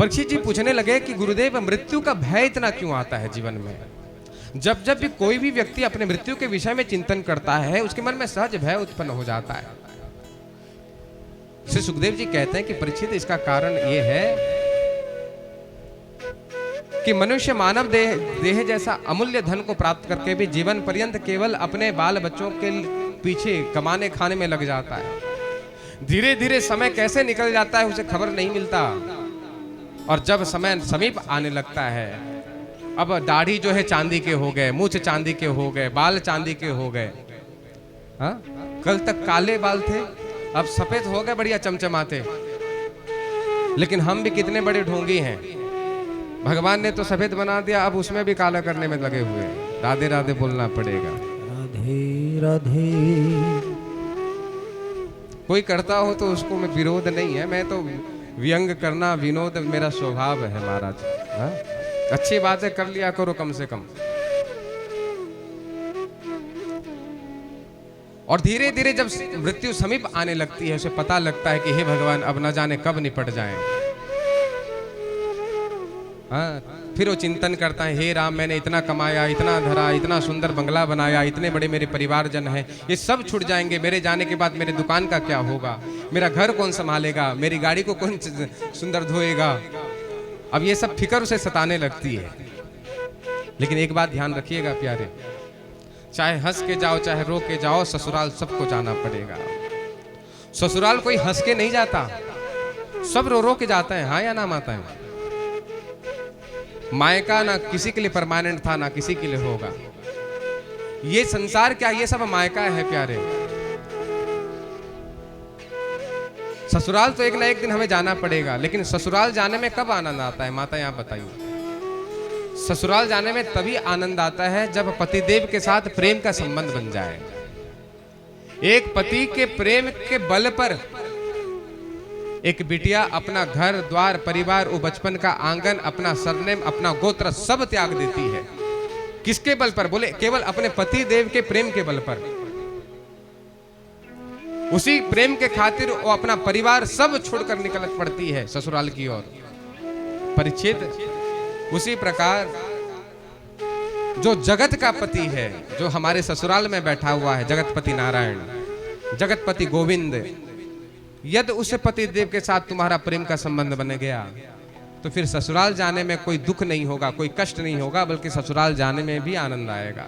परीक्षित जी पूछने लगे कि गुरुदेव मृत्यु का भय इतना क्यों आता है जीवन में? जब जब भी कोई भी व्यक्ति अपने मृत्यु के विषय में चिंतन करता है उसके मन में सहज भय उत्पन्न हो जाता है। श्री सुखदेव जी कहते हैं कि परीक्षित इसका कारण यह है कि मनुष्य मानव देह जैसा अमूल्य धन को प्राप्त करके भी जीवन पर्यंत केवल अपने बाल बच्चों के पीछे कमाने खाने में लग जाता है। धीरे धीरे समय कैसे निकल जाता है उसे खबर नहीं मिलता, और जब समय समीप आने लगता है, अब दाढ़ी जो है चांदी के हो गए, मूछ चांदी के हो गए, बाल चांदी के हो गए। हाँ, कल तक काले बाल थे, अब सफेद हो गए, बढ़िया चमचमाते। लेकिन हम भी कितने बड़े ढोंगी हैं, भगवान ने तो सफेद बना दिया, अब उसमें भी काला करने में लगे हुए। राधे राधे बोलना पड़ेगा। राधे राधे। कोई करता हो तो उसको मैं विरोध नहीं है, मैं तो व्यंग करना विनोद मेरा स्वभाव है महाराज। हाँ? अच्छी बातें कर लिया करो कम से कम। और धीरे धीरे जब मृत्यु समीप आने लगती है उसे पता लगता है कि हे भगवान अब न जाने कब निपट जाएं। हाँ, फिर वो चिंतन करता है, हे राम मैंने इतना कमाया, इतना धरा, इतना सुंदर बंगला बनाया, इतने बड़े मेरे परिवारजन हैं, ये सब छूट जाएंगे। मेरे जाने के बाद मेरे दुकान का क्या होगा, मेरा घर कौन संभालेगा, मेरी गाड़ी को कौन सुंदर धोएगा। अब ये सब फिक्र उसे सताने लगती है। लेकिन एक बात ध्यान रखिएगा प्यारे, चाहे हंस के जाओ चाहे रो के जाओ, ससुराल सबको जाना पड़ेगा। ससुराल कोई हंस के नहीं जाता, सब रो रो के जाते हैं। हाँ या ना माता है? मायका ना किसी के लिए परमानेंट था ना किसी के लिए होगा। ये संसार क्या, ये सब मायका है प्यारे। ससुराल तो एक ना एक दिन हमें जाना पड़ेगा, लेकिन ससुराल जाने में कब आनंद आता है माता, यहाँ बताइए। ससुराल जाने में तभी आनंद आता है जब पतिदेव के साथ प्रेम का संबंध बन जाए। एक पति के प्रेम के बल पर एक बिटिया अपना घर द्वार परिवार, वो बचपन का आंगन, अपना सरनेम, अपना गोत्र सब त्याग देती है। किसके बल पर? बोले केवल अपने पति देव के प्रेम के बल पर। उसी प्रेम के खातिर वो अपना परिवार सब छोड़कर निकल पड़ती है ससुराल की ओर। परीक्षित, उसी प्रकार जो जगत का पति है, जो हमारे ससुराल में बैठा हुआ है, जगतपति नारायण, जगतपति गोविंद, यदि उस पति देव के साथ तुम्हारा प्रेम का संबंध बन गया तो फिर ससुराल जाने में कोई दुख नहीं होगा, कोई कष्ट नहीं होगा, बल्कि ससुराल जाने में भी आनंद आएगा।